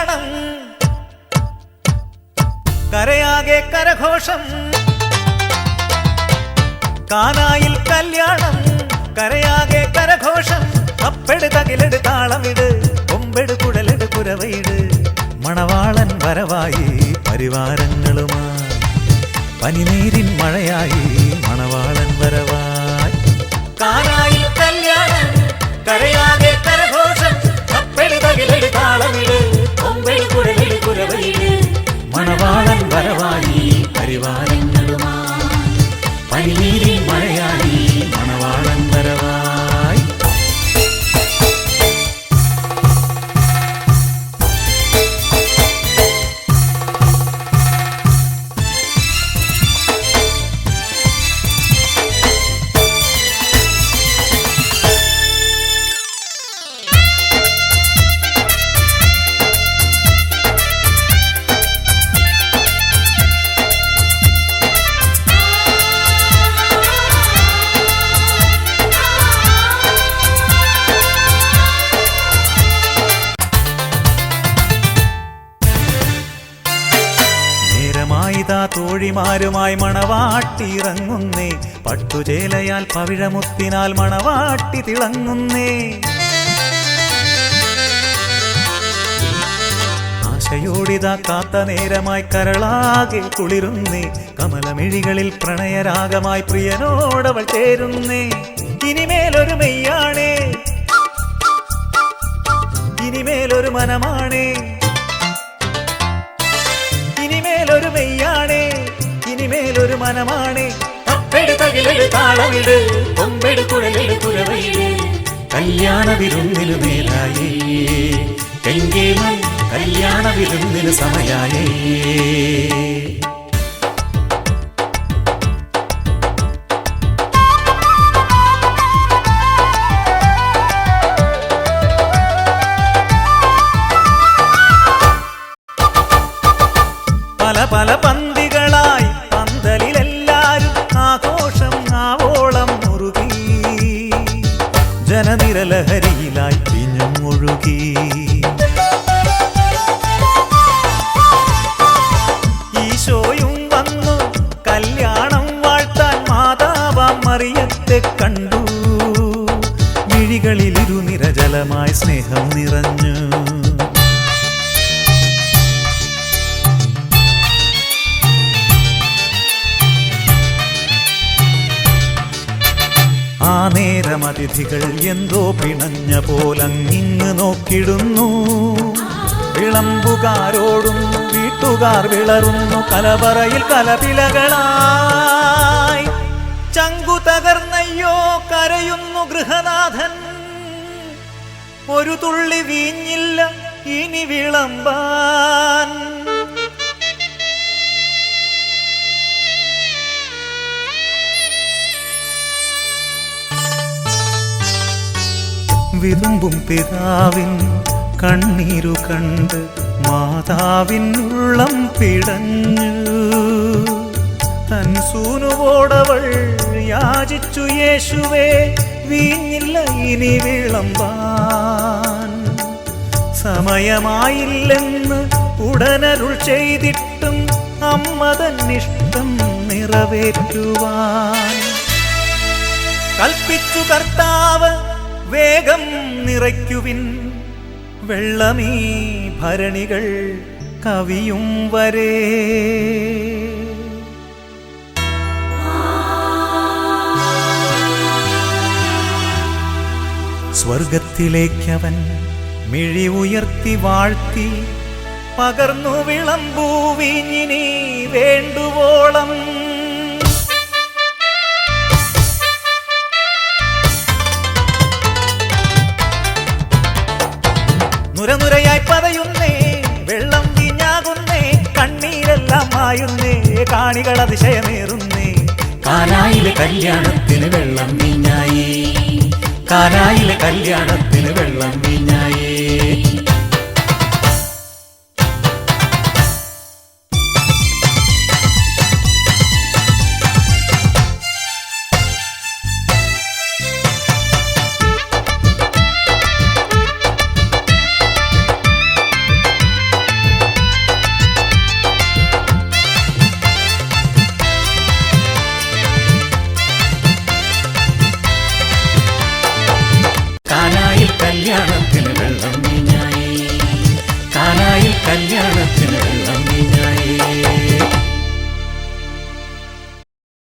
കല്യാണം കരയാകെ കരഘോഷം കാനായിൽ കല്യാണം കരയാകെ കരഘോഷം അപ്പെട് തകിലെട് താളമിട് കൊമ്പെട് കുഴലെട് കുരവയിട് മണവാളൻ വരവായി പരിവാരങ്ങളുമായി പനിനീരിൻ മഴയായി മണവാളൻ വരവായി കാനായിൽ കല്യാണം കരയാകെ കരഘോഷം അപ്പെട് തകിലെട് താളമിട് കൊമ്പെട് കുഴലെട് കുരവയിട് മണവാളൻ വരവായി പരിവാരങ്ങളുമായി പനിനീരിൻ മഴയായി മണവാളൻ വരവായി തോഴിമാരുമായി മണവാട്ടിയിറങ്ങുന്നേ പട്ടുചേലയാൽ പവിഴമുത്തിനാൽ മണവാട്ടി തിളങ്ങുന്നേ ആശയോടിതാ കാത്ത നേരമായി കരളാകെ കുളിരുന്നേ കമലമിഴികളിൽ പ്രണയരാഗമായി പ്രിയനോടവൾ ചേരുന്നേ ഇനിമേലൊരു മെയ്യാണേ ഇനിമേലൊരു മനമാണേ ഇനിമേലൊരു മെയ്യാണേ ഇനിമേലൊരു മനമാണേ അപ്പെട് തകിലെട് താളമിട് കൊമ്പെട് കുഴലെട് കുരവയിട് കല്യാണ വിരുന്നിനു മേലായേ കെങ്കേമൻ കല്യാണ വിരുന്നിനു സമയായേ പല പന്തികളായി പന്തലിലെല്ലാരും ആഘോഷം ആവോളം മുറുകി ജനനിരലഹരിയിലായി പിഞ്ഞും ഒഴുകി ഈശോയും വന്നു കല്യാണം വാഴ്ത്താൻ മാതാവാം മറിയത്തെ കണ്ടു മിഴികളിലിരുനിരജലമായി സ്നേഹം നിറഞ്ഞു ആ നേരം അതിഥികൾ എന്തോ പിണഞ്ഞ പോലങ്ങിങ്ങ് നോക്കിടുന്നു വിളമ്പുകാരോടുന്നു വീട്ടുകാർ വിളറുന്നു കലവറയിൽ കലപിലകളായി ചങ്കു തകർന്നയ്യോ കരയുന്നു ഗൃഹനാഥൻ ഒരു തുള്ളി വീഞ്ഞില്ല ഇനി വിളമ്പാൻ വിതുമ്പും പിതാവിൻ കണ്ണീരു കണ്ട് മാതാവിൻ ഉള്ളം പിടഞ്ഞു തൻ സൂനുവോടവൾ യാചിച്ചു യേശുവേ വീഞ്ഞില്ല ഇനി വിളമ്പാൻ സമയമായില്ലെന്ന് ഉടനരുൾ ചെയ്തിട്ടും അമ്മ തന്നിഷ്ടം നിറവേറ്റുവാൻ കൽപ്പിച്ചു കർത്താവ് വേഗം നിറയ്ക്കുവിൻ വെള്ളമീ ഭരണികൾ കവിയും വരെ സ്വർഗത്തിലേക്കവൻ മിഴി ഉയർത്തി വാഴ്ത്തി പകർന്നു വിളമ്പൂ വീഞ്ഞിനി വേണ്ടുവോളം നുരനുരയായി പതയുന്നേ വെള്ളം വീഞ്ഞാകുന്നേ കണ്ണീരെല്ലാം മായുന്നേ കാണികൾ അതിശയമേറുന്നേ കാനായിലെ കല്യാണത്തിന് വെള്ളം വീഞ്ഞായേ കാനായിലെ കല്യാണത്തിന് വെള്ളം വീഞ്ഞായേ കല്യാണം